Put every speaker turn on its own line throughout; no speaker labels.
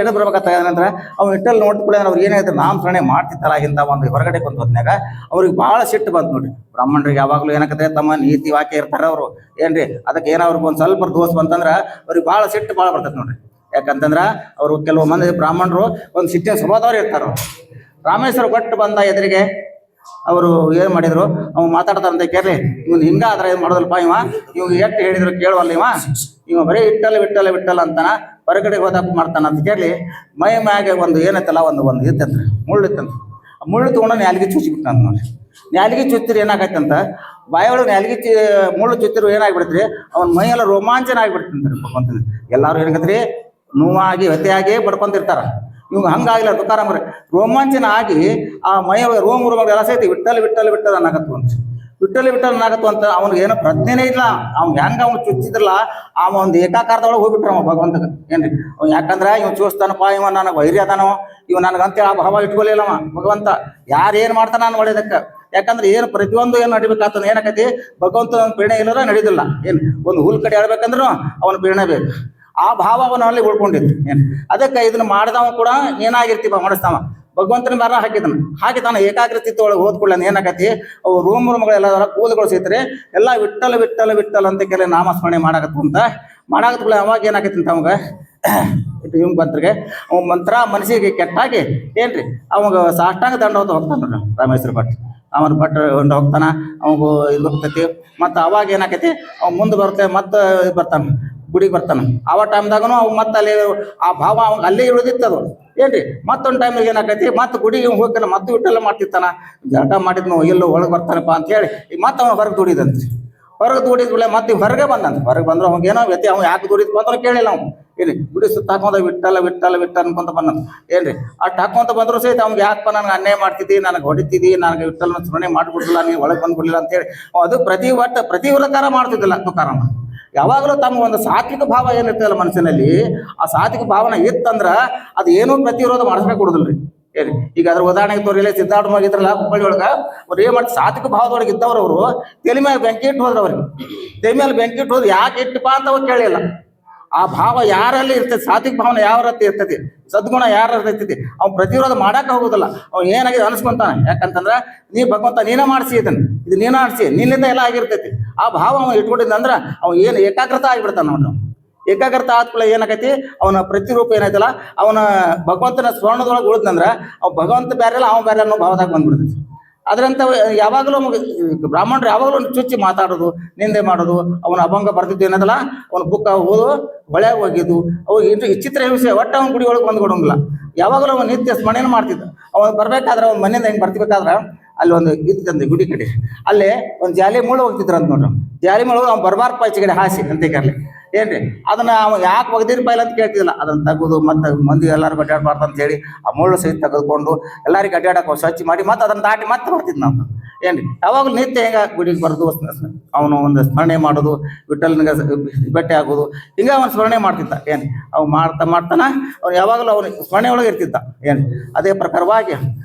ಎಡ ಬರ್ಬೇಕಾಗ್ತದ ನಂತರ ಅವ್ನು ಇಟ್ಟಲ್ಲಿ ನೋಡ್ಕೊಳ್ಳಿ ಅವ್ರಿಗೆ ಏನಾಯ್ತು ನಾಮಸ್ಮರಣೆ ಮಾಡ್ತಿತ್ತಲ್ಲ ಇಂಥ ಒಂದು ಹೊರಗಡೆ ಕುಂತ ಹೊತ್ನ್ಯಾಗ ಅವ್ರಿಗೆ ಭಾಳ ಸಿಟ್ಟು ಬಂತು ನೋಡ್ರಿ. ಬ್ರಾಹ್ಮಣರಿಗೆ ಯಾವಾಗಲೂ ಏನಾಕತ್ತೆ ತಮ್ಮ ನೀತಿ ವಾಕ್ಯ ಇರ್ತಾರ ಅವರು ಏನ್ರಿ, ಅದಕ್ಕೆ ಏನೋ ಅವ್ರಿಗೆ ಒಂದು ಸ್ವಲ್ಪ ದೋಷ ಬಂತಂದ್ರ ಅವ್ರಿಗೆ ಭಾಳ ಸಿಟ್ಟು ಭಾಳ ಬರ್ತೈತೆ ನೋಡ್ರಿ. ಯಾಕಂತಂದ್ರ ಅವರು ಕೆಲವು ಮಂದಿ ಬ್ರಾಹ್ಮಣರು ಒಂದು ಸಿಟ್ಟಿನ ಸ್ವಭಾವದವ್ರು ಇರ್ತಾರ. ರಾಮೇಶ್ವರ ಕೊಟ್ಟು ಬಂದ ಎದುರಿಗೆ ಅವರು ಏನು ಮಾಡಿದ್ರು, ಅವ್ ಮಾತಾಡ್ತಾರಂತ ಕೇಳಿ ಇವ್ನು ಹಿಂಗಾದ್ರೆ ಏನು ಮಾಡೋದಲ್ಪ ಇವ್ ಎಷ್ಟು ಹೇಳಿದ್ರು ಕೇಳುವಲ್ಲ ಇವ ಬರೀ ಇಟ್ಟಲ್ಲ ಬಿಟ್ಟಲ್ಲ ಬಿಟ್ಟಲ್ಲ ಅಂತಾನ, ಹೊರಗಡೆ ಹೋದಾಗ ಮಾಡ್ತಾನ ಅಂತ ಕೇಳಿ ಮೈ ಮ್ಯಾಗೆ ಒಂದು ಏನೈತಲ್ಲ ಒಂದು ಇತ್ತಂತ್ರಿ, ಮುಳ್ಳು ಇತ್ತಂತ. ಮುಳ್ಳು ತೊಗೊಂಡು ನ್ಯಾಲ್ಗಿ ಚುಚ್ಚಿಬಿಟ್ಟಂತ ನೋಡಿ. ನ್ಯಾಲ್ಗಿ ಚುಚ್ಚಿರಿ ಏನಾಗತ್ತಂತ, ಬಾಯೊಳಗೆ ನ್ಯಾಲ್ಗಿ ಮುಳ್ಳು ಚುಚ್ಚಿರು ಏನಾಗ್ಬಿಡ್ತ್ರಿ, ಅವ್ನ ಮೈಯೆಲ್ಲ ರೋಮಾಂಚನ ಆಗಿಬಿಡ್ತಂತ್ರಿ. ಬಡ್ಕೊಂತ ಎಲ್ಲಾರು ಏನಕತ್ರಿ ನೋವಾಗಿ ಹೊತ್ತೆಯಾಗಿ ಬಡ್ಕೊಂತಿರ್ತಾರ. ಇವ್ ಹಂಗಾಗಿಲ್ಲ ತುಕಾರಾಮ್ರಿ, ರೋಮಾಂಚನ ಆಗಿ ಆ ಮೈಯೊಳಗೆ ರೋಮಗಳೆಲ್ಲ ಸೈತಿ ವಿಟ್ಟಲ್ ವಿಟ್ಟಲ್ ವಿಟ್ಟಲ್ ಅನ್ನಕತ್ತು ಅಂತ. ವಿಟ್ಟಲ್ ವಿಟ್ಟಲ್ ಅನ್ನಕತ್ತು ಅಂತ ಅವ್ನಿಗೆ ಏನೋ ಪ್ರಜ್ಞೆನೇ ಇಲ್ಲ. ಅವ್ನು ಹೆಂಗ ಅವ್ನು ಚುಚ್ಚಿದ್ರಲ್ಲ ಅವ ಒಂದು ಏಕಾಕಾರದೊಳಗೆ ಹೋಗ್ಬಿಟ್ರ ಅವ ಭಗವಂತಗ ಏನ್ರಿ. ಅವ್ನು ಯಾಕಂದ್ರ ಇವ್ ಚೂಸ್ತಾನಪ್ಪ, ಇವ ನನಗೆ ವೈರಿ ಅದಾನೋ, ಇವ್ ನನಗಂತೇಳಿ ಆ ಭಾವ ಇಟ್ಕೊಲಿಲ್ಲವ ಭಗವಂತ. ಯಾರೇನು ಮಾಡ್ತಾನ ನಾನು ಒಳ್ಳೇದಕ್ಕೆ, ಯಾಕಂದ್ರೆ ಏನು ಪ್ರತಿಯೊಂದು ಏನು ನಡಿಬೇಕಾಗ್ತದೆ ಏನಾಕತಿ ಭಗವಂತ ಪೀಣೆ ಇಲ್ಲದ ನಡೀದಿಲ್ಲ. ಏನು ಒಂದು ಹುಲ್ ಕಡೆ ಆಡ್ಬೇಕಂದ್ರೂ ಅವನ ಪೀಣೆ ಬೇಕು. ಆ ಭಾವ ಅವನಲ್ಲಿ ಉಳ್ಕೊಂಡಿತ್ತು. ಏನು ಅದಕ್ಕೆ ಇದನ್ನ ಮಾಡಿದವ ಕೂಡ ಏನಾಗಿರ್ತೀವ ಮಾಡಿಸ್ತಾವ ಭಗವಂತನ ಬಾರ ಹಾಕಿತಾನ ಏಕಾಗ್ರತೆ ಒಳಗೆ ಹೋದ್ಕೊಳ್ಳ ಏನಾಗತಿ ಅವು ರೂಮ್ಗಳೆಲ್ಲ ಕೂದಲುಗಳು ಸೇತ್ರೆ ಎಲ್ಲ ವಿಟ್ಟಲ್ ವಿಟ್ಟಲ್ ವಿಟ್ಟಲ್ ಅಂತ ಕೆಲ ನಾಮಸ್ಮರಣೆ ಮಾಡಾಕತ್ಕೊಳ್ಳಿ. ಅವಾಗ ಏನಾಗೈತಿ ಅಂತ ಅವಾಗ ಇವ್ ಬಂತ್ರಿಗೆ ಅವ್ ಮಂತ್ರ ಮನಸ್ಸಿಗೆ ಕೆಟ್ಟಾಗಿ ಏನ್ರಿ ಅವಾಗ ಸಾಷ್ಟಾಂಗ ದಂಡ ಅಂತ ಹೋಗ್ತಾನ ರಾಮೇಶ್ವರ ಭಟ್. ಅವನ ಭಟ್ ಹೊಂಡ ಹೋಗ್ತಾನ, ಅವಾಗ ಇದು ಹೋಗ್ತೈತಿ. ಮತ್ತು ಅವಾಗ ಏನಾಕೈತಿ ಅವ್ ಮುಂದೆ ಬರುತ್ತೆ, ಮತ್ತೆ ಬರ್ತಾನ ಗುಡಿಗೆ ಬರ್ತಾನ. ಆವ ಟೈಮ್ದಾಗೂ ಅವ್ ಮತ್ತೆ ಅಲ್ಲಿ ಆ ಭಾವ ಅವಾಗ ಅಲ್ಲೇ ಉಳಿದಿತ್ತದು ಏನ್ರಿ. ಮತ್ತೊಂದು ಟೈಮಿಗೆ ಏನಾಕೈತಿ ಮತ್ತೆ ಗುಡಿಗೆ ಹೋಗ್ತಾನ, ಮತ್ತೆ ಬಿಟ್ಟೆಲ್ಲ ಮಾಡ್ತಿರ್ತಾನ. ಜಳಕ ಮಾಡಿದ್ನು ಎಲ್ಲೋ ಒಳಗೆ ಬರ್ತಾನಪ್ಪ ಅಂತ ಹೇಳಿ ಈಗ ಮತ್ತೆ ಅವ್ನು ಹೊರಗೆ ದುಡಿದಂತ್ರಿ. ಹೊರಗೆ ದುಡಿದ್ಬಿಳೆ ಮತ್ತೆ ಹೊರಗೆ ಬಂದಂತ. ಹೊರಗೆ ಬಂದ್ರೆ ಅವಾಗ ಏನೋ ವ್ಯತ್ಯ ಅವ್ನು ಯಾಕೆ ದುಡಿದ್ ಬಂದ್ರೆ ಕೇಳಿಲ್ಲ ಅವ್ನು. ಏನ್ರಿ ಗುಡಿ ಸುತ್ತ ಹಾಕೊಂಡ ವಿಟ್ಟಲ್ಲ ವಿಟ್ಟಲ್ಲ ವಿಟ್ಟ ಅನ್ಕೊಂತ ಬಂದಂತ. ಏನ್ರಿ ಅಷ್ಟು ಹಾಕೊಂತ ಬಂದ್ರು ಸಹಿತ ಅವ್ನಿಗೆ ಯಾಕಪ್ಪ ನನಗೆ ಅನ್ಯಾಯ ಮಾಡ್ತಿದ್ದಿ, ನನಗೆ ಹೊಡಿತಿದ್ದಿ, ನನಗೆ ವಿಟ್ಟಲ್ಲ ಸ್ಮರಣೆ ಮಾಡ್ಬಿಡ್ಲಿಲ್ಲ, ನೀವು ಒಳಗೆ ಬಂದ್ಬಿಡ್ಲಿಲ್ಲ ಅಂತೇಳಿ ಅದು ಪ್ರತಿ ಪ್ರಕಾರ ಮಾಡ್ತಿದ್ದಿಲ್ಲ ತುಕಾರಾಮ. ಯಾವಾಗಲೂ ತಮ್ಮ ಒಂದು ಸಾತ್ವಿಕ ಭಾವ ಏನಿರ್ತದಲ್ಲ ಮನಸ್ಸಿನಲ್ಲಿ, ಆ ಸಾತ್ವಿಕ ಭಾವನೆ ಇತ್ತಂದ್ರ ಅದು ಏನೂ ಪ್ರತಿವಿರೋಧ ಮಾಡಿಸ್ಬೇಕು ಕೊಡುದಿಲ್ರಿ. ಏನ್ರಿ ಈಗ ಅದ್ರ ಉದಾಹರಣೆಗೆ ತೋರಿಲ್ಲ, ಸಿದ್ಧಾರ್ಥ ಮಗಿದ್ರಲ್ಲ ಹುಬ್ಬಳ್ಳಿ ಒಳಗ ಅವ್ರು ಏನ್ ಮಾಡಿ ಸಾತ್ವಿಕ ಭಾವದೊಳಗೆ ಇದ್ದವ್ರು ಅವರು ತಲೆ ಮೇಲೆ ಬೆಂಕಿ ಇಟ್ಟು ಹೋದ್ರ. ಅವ್ರಿಗೆ ತಲೆ ಮೇಲೆ ಬೆಂಕಿ ಇಟ್ಟು ಹೋದ್ರೆ ಯಾಕೆ ಇಟ್ಟಪ್ಪ ಅಂತ ಅವ್ರು ಕೇಳಿಲ್ಲ. ಆ ಭಾವ ಯಾರಲ್ಲಿ ಇರ್ತೈತಿ, ಸಾತ್ವಿಕ ಭಾವನೆ ಯಾವ ರೀತಿ ಇರ್ತೈತಿ, ಸದ್ಗುಣ ಯಾರ ಇರ್ತೈತಿ, ಅವ್ನು ಪ್ರತಿರೋಧ ಮಾಡಕ್ಕೆ ಹೋಗೋದಿಲ್ಲ. ಅವ್ನು ಏನಾಗಿದೆ ಅನ್ಸ್ಕೊಂತಾನೆ. ಯಾಕಂತಂದ್ರ ನೀ ಭಗವಂತ ನೀನ ಮಾಡಿಸಿ ಇದು ನೀನ ಆಡಿಸಿ ನಿನ್ನಿಂದ ಎಲ್ಲ ಆಗಿರ್ತೈತಿ. ಆ ಭಾವ ಅವ್ನು ಇಟ್ಕೊಂಡಿದ್ದಂದ್ರ ಅವ್ನು ಏನು ಏಕಾಗ್ರತೆ ಆಗಿಬಿಡ್ತಾನ. ಅವನು ಏಕಾಗ್ರತೆ ಆದ್ಕೂಡ ಏನಾಗೈತಿ ಅವನ ಪ್ರತಿರೂಪ ಏನಾಯ್ತಲ್ಲ ಅವನ ಭಗವಂತನ ಸ್ವರ್ಣದೊಳಗೆ ಉಳಿದ್ನಂದ್ರ ಅವ್ ಭಗವಂತ ಬೇರೆ ಅಲ್ಲ, ಅವ್ನು ಬೇರೆ ಅನ್ನೋ ಭಾವದಾಗ ಬಂದ್ಬಿಡ್ತೈತಿ. ಅದರಂತ ಯಾವಾಗಲೂ ಬ್ರಾಹ್ಮಣರು ಯಾವಾಗಲೂ ಚುಚ್ಚಿ ಮಾತಾಡೋದು, ನಿಂದೆ ಮಾಡೋದು, ಅವನ ಅಭಂಗ ಬರ್ತಿದ್ದು ಏನದಲ್ಲ ಅವನ ಬುಕ್ ಓದು ಹೊಳೆಯಾಗ ಹೋಗಿದ್ದು ಅವು ವಿಚಿತ್ರ ವಿಷಯ. ಒಟ್ಟು ಅವ್ನ ಗುಡಿ ಒಳಗೆ ಬಂದ್ಕೊಡಂಗಿಲ್ಲ. ಯಾವಾಗಲೂ ಅವನು ನಿತ್ಯ ಸ್ಮರಣೆ ಮಾಡ್ತಿದ್ದ. ಅವನು ಬರ್ಬೇಕಾದ್ರೆ ಅವ್ನ ಮನೆಯಿಂದ ಹೆಂಗೆ ಬರ್ತಿಬೇಕಾದ್ರೆ ಅಲ್ಲಿ ಒಂದು ಇದ್ದಂತೆ ಗುಡಿ ಕಡೆ ಅಲ್ಲೇ ಒಂದು ಜಾಲಿ ಮುಳ್ಳು ಹೋಗ್ತಿದ್ರು ಅಂತ ನೋಡ್ರಿ. ಜಾಲಿ ಮುಳ್ಳು ಅವ್ನು ಬರ್ಬಾರ್ದು ಈಚೆ ಕಡೆ ಹಾಸಿ ಅಂತ ಕರ್ಲಿ ಏನ್ರಿ. ಅದನ್ನ ಅವ ಯಾಕೆ ಒಗದಿರ್ ಬಾಯಿಲ್ಲ ಅಂತ ಕೇಳ್ತಿದ್ದಿಲ್ಲ. ಅದನ್ನ ತೆಗೆದು ಮತ್ತೆ ಮಂದಿ ಎಲ್ಲರಿಗೂ ಅಡ್ಡಾಡ್ಬಾರ್ದು ಅಂತ ಹೇಳಿ ಆ ಮುಳ್ಳು ಸಹಿತ ತೆಗೆದುಕೊಂಡು ಎಲ್ಲರಿಗೂ ಅಡ್ಡಾಡಕ್ಕೆ ಸ್ವಚ್ಛ ಮಾಡಿ ಮತ್ತೆ ಅದನ್ನ ದಾಟಿ ಮತ್ತೆ ಬರ್ತಿದ್ ನಾವು ಏನ್ರಿ. ಯಾವಾಗಲೂ ನಿತ್ಯ ಹೆಂಗ ಗುಡಿಗೆ ಬರೋದು, ಅವನು ಒಂದು ಸ್ಮರಣೆ ಮಾಡೋದು, ವಿಠಲನಿಗೆ ಭೇಟಿ ಆಗೋದು, ಹಿಂಗ ಅವನು ಸ್ಮರಣೆ ಮಾಡ್ತಿದ್ದ. ಏನು ಅವ್ ಮಾಡ್ತಾನ ಅವ್ನು ಯಾವಾಗಲೂ ಅವನು ಸ್ಮರಣೆ ಒಳಗೆ ಇರ್ತಿದ್ದ. ಏನು ಅದೇ ಪ್ರಕಾರವಾಗಿ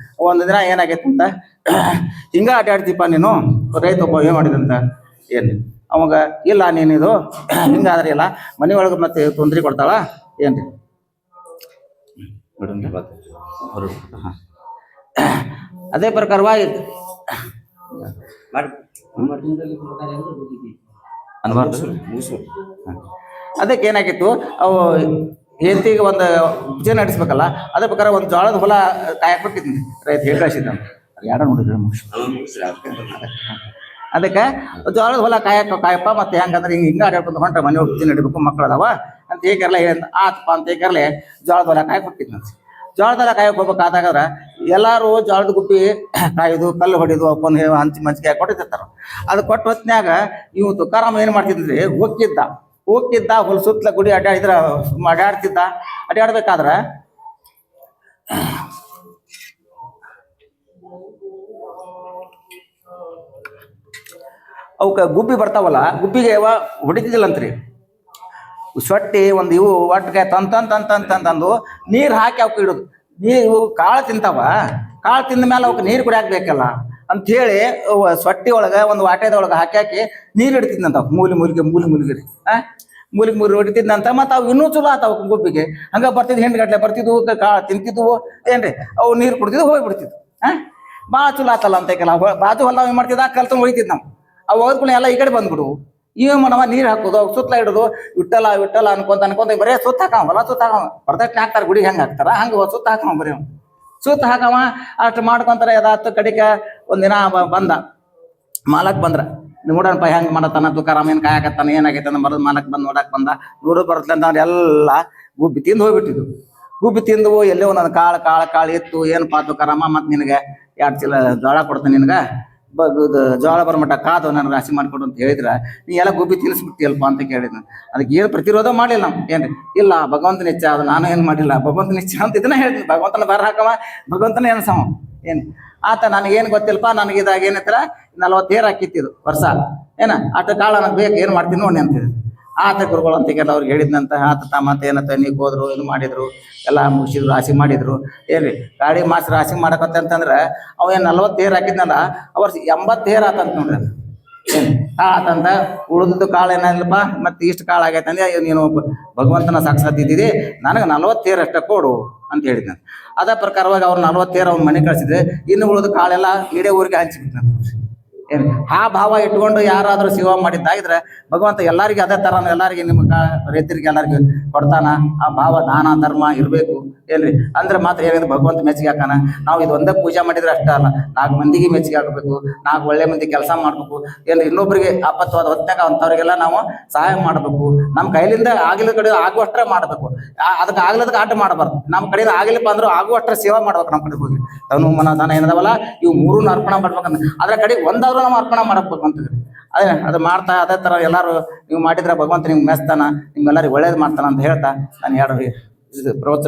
ಒಂದು ದಿನ ಏನಾಗೈತೆ ಅಂತ, ಹಿಂಗ ಅಡ್ಡಾಡ್ತೀಪ ನೀನು ರೈತ ಒಬ್ಬ ಏನು ಮಾಡಿದಂತ. ಏನು ಅವಾಗ ಇಲ್ಲ ನೀನಿದು ಹಿಂಗಾದ್ರೆ ಇಲ್ಲ ಮನೆಯೊಳಗೆ ಮತ್ತೆ ತೊಂದರೆ ಕೊಡ್ತಾಳ ಏನ್ರಿ. ಅದೇ ಪ್ರಕಾರವಾಗಿ ಅದಕ್ಕೆ ಏನಾಗಿತ್ತು, ಅವು ಹೆಂಡತಿಗೆ ಒಂದು ಪೂಜೆ ನಡೆಸ್ಬೇಕಲ್ಲ, ಅದೇ ಪ್ರಕಾರ ಒಂದು ಜೋಳದ ಹೊಲ ಕಾಯಕ್ಬಿಟ್ಟಿದ್ದೀನಿ ರೈತ ಹೇಳ್ಕಳಿಸಿದ್ದ ಯಾರ ನೋಡಿದ್ರೆ ಅದಕ್ಕೆ ಜೋಳದ ಹೊಲ ಕಾಯಪ್ಪ ಮತ್ತೆ ಹೆಂಗಂದ್ರೆ ಹಿಂಗೆ ಆಡ್ಕೊಂಡು ಹೊಂಟ್ರೆ ಮನೆ ಪೂಜೆ ನಡಿಬೇಕು ಮಕ್ಕಳು ಅದಾವ ಅಂತ ಹೇಗೆಲ್ಲ ಆತಪ್ಪ ಅಂತ ಹೇಗರ್ಲೆ ಜೋಳದ ಹೊಲ ಕಾಯಕ್ಬಿಟ್ಟಿದ್ನಂತೆ. ಜೋಳದ ಹೊಲ ಕಾಯಕ್ಕೆ ಹೋಗ್ಬೇಕಾದಾಗದ್ರ ಎಲ್ಲರೂ ಜೋಳದ ಗುಪ್ಪಿ ಕಾಯೋದು, ಕಲ್ಲು ಹೊಡಿಯೋದು, ಒಪ್ಪಂದು ಹಂಚಿ ಮಂಚಿಗೆ ಕೊಟ್ಟಿರ್ತಾರ. ಅದು ಕೊಟ್ಟು ಹೊತ್ನ್ಯಾಗ ಇವು ತುಕಾರಾಮ ಏನು ಮಾಡ್ತಿದ್ರಿ, ಹೋಗ್ತಿದ್ದ ಹೊಲ ಸುತ್ತಲ ಗುಡಿ ಅಡ್ಡಾಡ್ಬೇಕಾದ್ರೆ ಅವಕ್ಕೆ ಗುಬ್ಬಿ ಬರ್ತಾವಲ್ಲ, ಗುಬ್ಬಿಗೆ ಹೊಡಿತಿದ್ದಿಲ್ಲಂತ್ರಿ. ಸೊಟ್ಟಿ ಒಂದು ಇವು ಒಟ್ಟಿಗೆ ತಂತಂದು ನೀರು ಹಾಕಿ ಅವಕ್ಕೆ ಇಡೋದು. ನೀರು ಕಾಳು ತಿಂತಾವ, ಕಾಳು ತಿಂದ ಮೇಲೆ ಅವಕ್ಕೆ ನೀರು ಕುಡಿಯಾಕಬೇಕಲ್ಲ ಅಂಥೇಳಿ ಸೊಟ್ಟಿ ಒಳಗೆ ಒಂದು ವಾಟೆದೊಳಗೆ ಹಾಕಿ ನೀರು ಇಡ್ತಿದ್ನಂತ ಮೂಲಿಗೆ ರೀ. ಮೂಲಿಗೆ ಮೂರಿ ಹೊಡಿತಿದ್ನಂತ ಮತ್ತು ಅವು ಇನ್ನೂ ಚಲೋ ಆತಾವ ಗುಬ್ಬಿಗೆ ಹಂಗೆ ಬರ್ತಿದ್ವು ಹಿಂಡ್ಗಟ್ಲೆ ಬರ್ತಿದ್ವು ಕಾಳು ತಿಂತಿದ್ವು ಏನ್ರಿ ಅವು ನೀರು ಕುಡ್ತಿದ್ವು ಹೋಗ್ಬಿಡ್ತಿದ್ವು ಭಾಳ ಚಲೋ ಆತಲ್ಲ ಅಂತ ಕೆಲ ಬಾಜು ಹೊಲ ಏನು ಮಾಡ್ತಿದ್ದ ಕಲ್ತು ಹೊಡಿತಿದ್ ನಾವು ಅವು ಹೋದ್ಕೊಳ್ಳಿ ಎಲ್ಲ ಈ ಕಡೆ ಬಂದ್ಬಿಡು ಇವ ಮಾಡವ ನೀರು ಹಾಕೋದು ಅವು ಸುತ್ತಲ ಇಡೋದು ವಿಟ್ಟಲ್ಲ ವಿಟ್ಟಲ್ಲ ಅನ್ಕೊಂತ ಬರೇ ಸುತ್ತ ಹಾಕವ ಹೊಲ ಸುತ್ತ ಹಾಕವ ಪ್ರದಕ್ಷಿಣೆ ಹಾಕ್ತಾರೆ ಗುಡಿಗೆ ಹೆಂಗೆ ಹಾಕ್ತಾರ ಹಂಗೆ ಸುತ್ತ ಹಾಕವ ಬರೀ ಸುತ್ತ ಹಾಕವ ಅಷ್ಟು ಮಾಡ್ಕೊಂತಾರೆ ಅದಾತು ಕಡಿಕ ಒಂದಿನ ಬಂದ ಮಾಲಕ್ ಬಂದ್ರ ನೋಡೋಣಪ್ಪ ಹೆಂಗೆ ಮಾಡತ್ತಾನ ತುಕಾರಾಮ ಏನು ಕಾಯಕತ್ತಾನ ಏನಾಗೈತೆ ಅಂತ ಬರೋದು ಮಾಲಕ್ ಬಂದು ನೋಡಕ್ ಬಂದ ನೋಡು ಬರ್ತಲೆ ಅಂತ ಅವ್ರು ಎಲ್ಲ ಗುಬ್ಬಿ ತಿಂದು ಹೋಗ್ಬಿಟ್ಟಿದ್ವು ಗುಬ್ಬಿ ತಿಂದು ಎಲ್ಲೇ ಒಂದೊಂದು ಕಾಳು ಎತ್ತು ಏನಪ್ಪ ತುಕಾರಾಮ ಮತ್ತು ನಿನಗೆ 2 ಚೀಲ ಜೋಳ ಕೊಡ್ತಾನೆ ನಿನಗೆ ಜೋಳ ಬರಮಟ್ಟ ಕಾದು ನನಗೆ ರಾಶಿ ಮಾಡ್ಕೊಡು ಅಂತ ಹೇಳಿದ್ರ ನೀ ಎಲ್ಲ ಗುಬ್ಬಿ ತಿನ್ನಿಸ್ಬಿಟ್ಟಿಯಲ್ಪ ಅಂತ ಕೇಳಿದ್ನು ಅದಕ್ಕೆ ಏನು ಪ್ರತಿರೋಧ ಮಾಡಿಲ್ಲ ನಾವು ಏನ್ರಿ ಇಲ್ಲ ಭಗವಂತನ ಇಚ್ಛೆ ಅದು ನಾನು ಏನು ಮಾಡಿಲ್ಲ ಭಗವಂತನ ಇಚ್ಛೆ ಅಂತ ಇದನ್ನ ಹೇಳ್ತೀನಿ ಭಗವಂತನ ಬರ ಹಾಕವ ಭಗವಂತನ ಎನ್ಸವ ಏನು ಆತ ನನಗೇನು ಗೊತ್ತಿಲ್ಲಪ್ಪ ನನಗೆ ಇದಾಗ ಏನೈತರ 40 ಏರ್ ಹಾಕಿತ್ತಿದ್ದು ವರ್ಷ ಏನ ಆತ ಕಾಳ ನನಗೆ ಬೇಕು ಏನು ಮಾಡ್ತೀನಿ ನೋಡಿ ಅಂತಿದ್ರು ಆತ ಗುರುಗಳು ಅಂತೆಲ್ಲ ಅವ್ರಿಗೆ ಹೇಳಿದ್ನಂತ ಆತ ಮತ್ತೆ ಏನತ್ತ ನೀಗ್ ಹೋದ್ರು ಇದು ಮಾಡಿದ್ರು ಎಲ್ಲ ಮುಗಿಸಿದ್ರು ರಾಶಿ ಮಾಡಿದ್ರು ಏನ್ರಿ ಗಾಡಿ ಮಾಸ್ ರಾಶಿ ಮಾಡಕತ್ತಂತಂದ್ರೆ ಅವ ಏನು 40 ಏರ್ ಹಾಕಿದ್ನಲ್ಲ ವರ್ಷ 80 ಏರ್ ಆತಂತ ನೋಡ್ರಿ ಅದು ಏನು ಆತಂತ ಉಳಿದದ್ದು ಕಾಳು ಏನಿಲ್ಲಪ್ಪ ಮತ್ತೆ ಇಷ್ಟು ಕಾಳು ಆಗೈತೆ ಅಂದ್ರೆ ನೀನು ಭಗವಂತನ ಸಾಕ್ಷಾತ್ ಇದ್ದಿದ್ದಿ ನನಗೆ 40 ಏರ್ ಅಷ್ಟೇ ಕೊಡು ಅಂತ ಹೇಳಿದ್ನ ಅದ ಪ್ರಕಾರವಾಗಿ ಅವ್ರು 40 ಏರ್ ಅವ್ನ ಮನೆ ಕಳಿಸಿದ್ರೆ ಇನ್ನು ಉಳಿದ ಕಾಳೆಲ್ಲ ಇಡೇ ಊರಿಗೆ ಹಂಚಿಬಿಟ್ಟ ಏನು ಆ ಭಾವ ಇಟ್ಕೊಂಡು ಯಾರಾದರೂ ಸೇವಾ ಮಾಡಿದ್ದಾಗಿದ್ರೆ ಭಗವಂತ ಎಲ್ಲರಿಗೂ ಅದೇ ಥರ ಎಲ್ಲರಿಗೆ ನಿಮ್ಮ ರೈತರಿಗೆ ಎಲ್ಲರಿಗೂ ಕೊಡ್ತಾನ ಆ ಭಾವ ದಾನ ಧರ್ಮ ಇರಬೇಕು ಏನ್ರಿ ಅಂದ್ರೆ ಮಾತ್ರ ಏನಿದೆ ಭಗವಂತ ಮೆಚ್ಚಿಗೆ ಹಾಕಾನ ನಾವು ಇದು ಒಂದೇ ಪೂಜೆ ಮಾಡಿದ್ರೆ ಅಷ್ಟೇ ಅಲ್ಲ 4 ಮಂದಿಗೆ ಮೆಚ್ಚಿಗೆ ಹಾಕಬೇಕು 4 ಒಳ್ಳೆ ಮಂದಿ ಕೆಲಸ ಮಾಡಬೇಕು ಏನ್ರಿ ಇನ್ನೊಬ್ಬರಿಗೆ ಆಪತ್ತುವಾದ ಹೊತ್ತಾಗ ಅಂಥವ್ರಿಗೆಲ್ಲ ನಾವು ಸಹಾಯ ಮಾಡಬೇಕು ನಮ್ಮ ಕೈಲಿಂದ ಆಗಿಲ್ಲ ಕಡೆ ಆಗುವಷ್ಟೇ ಮಾಡಬೇಕು ಅದಕ್ಕೆ ಆಗ್ಲದಕ್ಕೆ ಆಟ ಮಾಡಬಾರ್ದು ನಮ್ಮ ಕಡೆಯಿಂದ ಆಗಿಲ್ಲಪ್ಪ ಅಂದ್ರೂ ಆಗುವಷ್ಟೇ ಸೇವಾ ಮಾಡ್ಬೇಕು ನಮ್ಮ ಕಡೆ ಹೋಗಿ ತನು ಮನ ದಾನ ಏನದವಲ್ಲ ಇವು 3 ಅರ್ಪಣೆ ಮಾಡ್ಬೇಕಂತ ಅದ್ರ ಕಡೆ ಒಂದಾದ್ರೂ ನಾವು ಅರ್ಪಣೆ ಮಾಡಬೇಕು ಅಂತ ಅದು ಮಾಡ್ತಾ ಅದೇ ಥರ ಎಲ್ಲರೂ ನೀವು ಮಾಡಿದ್ರೆ ಭಗವಂತ ನಿಮ್ಗೆ ಮೆಚ್ತಾನ ನಿಮ್ಗೆಲ್ಲರಿಗೂ ಒಳ್ಳೇದು ಮಾಡ್ತಾನ ಅಂತ ಹೇಳ್ತಾ ನಾನು 2 ಇದು ಪ್ರವಚನ